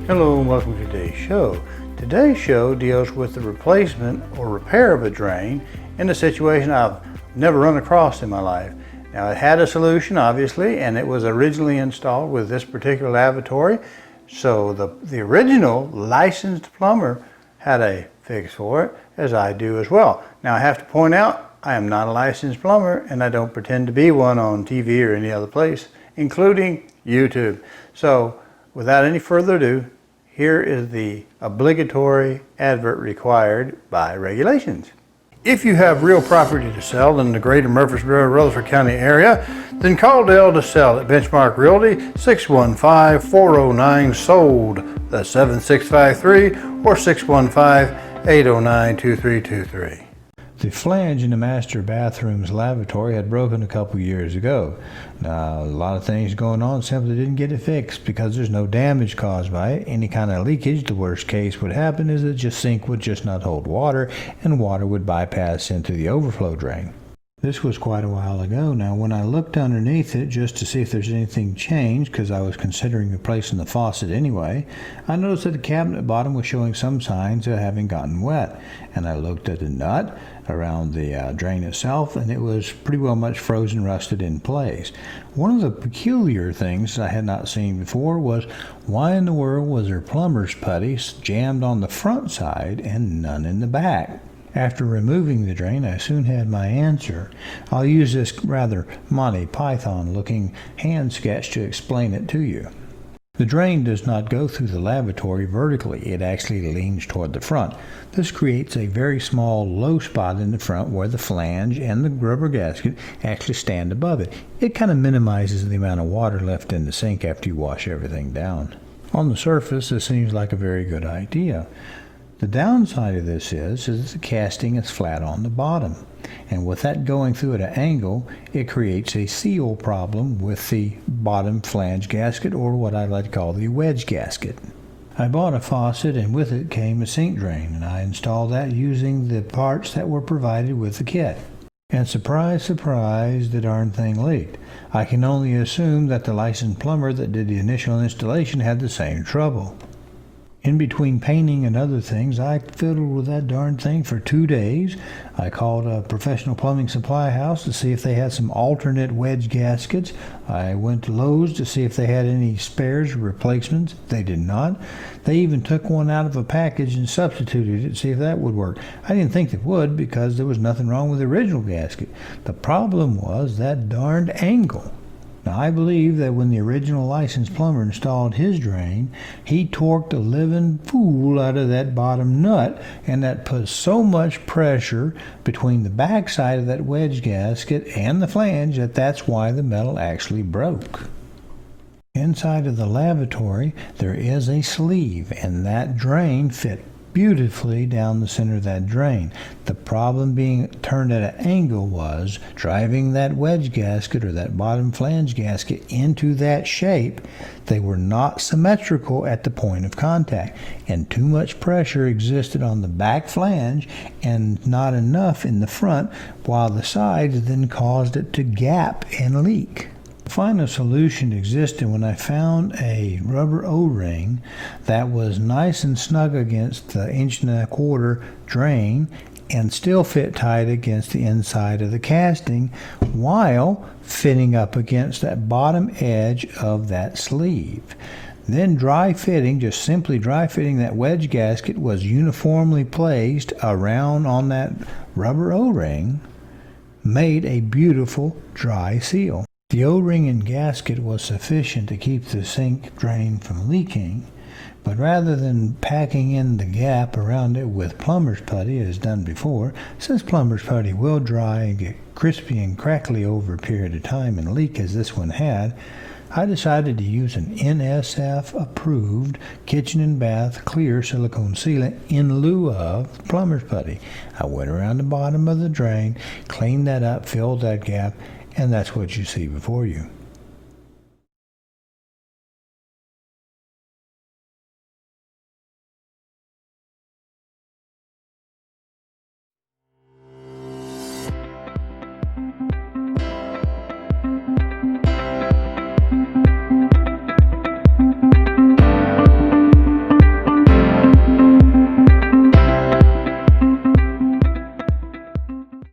Hello and welcome to today's show. Today's show deals with the replacement or repair of a drain in a situation I've never run across in my life. Now, it had a solution, obviously, and it was originally installed with this particular lavatory. So the original licensed plumber had a fix for it, as I do as well. Now, I have to point out, I am not a licensed plumber, and I don't pretend to be one on TV or any other place, including YouTube. So, without any further ado, here is the obligatory advert required by regulations. If you have real property to sell in the greater Murfreesboro, Rutherford County area, then call CallDelToSell at Benchmark Realty 615-409-SOLD. That's 7653 or 615-809-2323. The flange in the master bathroom's lavatory had broken a couple years ago. Now, a lot of things going on simply didn't get it fixed because there's no damage caused by it. Any kind of leakage, the worst case would happen is that the sink would just not hold water and water would bypass into the overflow drain. This was quite a while ago. Now, when I looked underneath it just to see if there's anything changed, because I was considering replacing the faucet anyway, I noticed that the cabinet bottom was showing some signs of having gotten wet. And I looked at the nut around the drain itself, and it was pretty well much frozen, rusted in place. One of the peculiar things I had not seen before was why in the world was there plumber's putty jammed on the front side and none in the back? After removing the drain, I soon had my answer. I'll use this rather Monty Python-looking hand sketch to explain it to you. The drain does not go through the lavatory vertically. It actually leans toward the front. This creates a very small low spot in the front where the flange and the rubber gasket actually stand above it. It kind of minimizes the amount of water left in the sink after you wash everything down. On the surface, this seems like a very good idea. The downside of this is that the casting is flat on the bottom, and with that going through at an angle, it creates a seal problem with the bottom flange gasket, or what I like to call the wedge gasket. I bought a faucet, and with it came a sink drain, and I installed that using the parts that were provided with the kit. And surprise, surprise, the darn thing leaked. I can only assume that the licensed plumber that did the initial installation had the same trouble. In between painting and other things, I fiddled with that darn thing for 2 days. I called a professional plumbing supply house to see if they had some alternate wedge gaskets. I went to Lowe's to see if they had any spares or replacements. They did not. They even took one out of a package and substituted it to see if that would work. I didn't think it would because there was nothing wrong with the original gasket. The problem was that darned angle. Now, I believe that when the original licensed plumber installed his drain, he torqued a living fool out of that bottom nut, and that put so much pressure between the backside of that wedge gasket and the flange that that's why the metal actually broke. Inside of the lavatory, there is a sleeve, and that drain fit beautifully down the center of that drain. The problem being turned at an angle was driving that wedge gasket or that bottom flange gasket into that shape. They were not symmetrical at the point of contact, and too much pressure existed on the back flange and not enough in the front, while the sides then caused it to gap and leak. The final solution existed when I found a rubber O-ring that was nice and snug against the 1.25 inch drain and still fit tight against the inside of the casting while fitting up against that bottom edge of that sleeve. Then just simply dry fitting that wedge gasket was uniformly placed around on that rubber O-ring, made a beautiful dry seal. The O-ring and gasket was sufficient to keep the sink drain from leaking, but rather than packing in the gap around it with plumber's putty as done before, since plumber's putty will dry and get crispy and crackly over a period of time and leak as this one had, I decided to use an NSF-approved kitchen and bath clear silicone sealant in lieu of plumber's putty. I went around the bottom of the drain, cleaned that up, filled that gap, and that's what you see before you.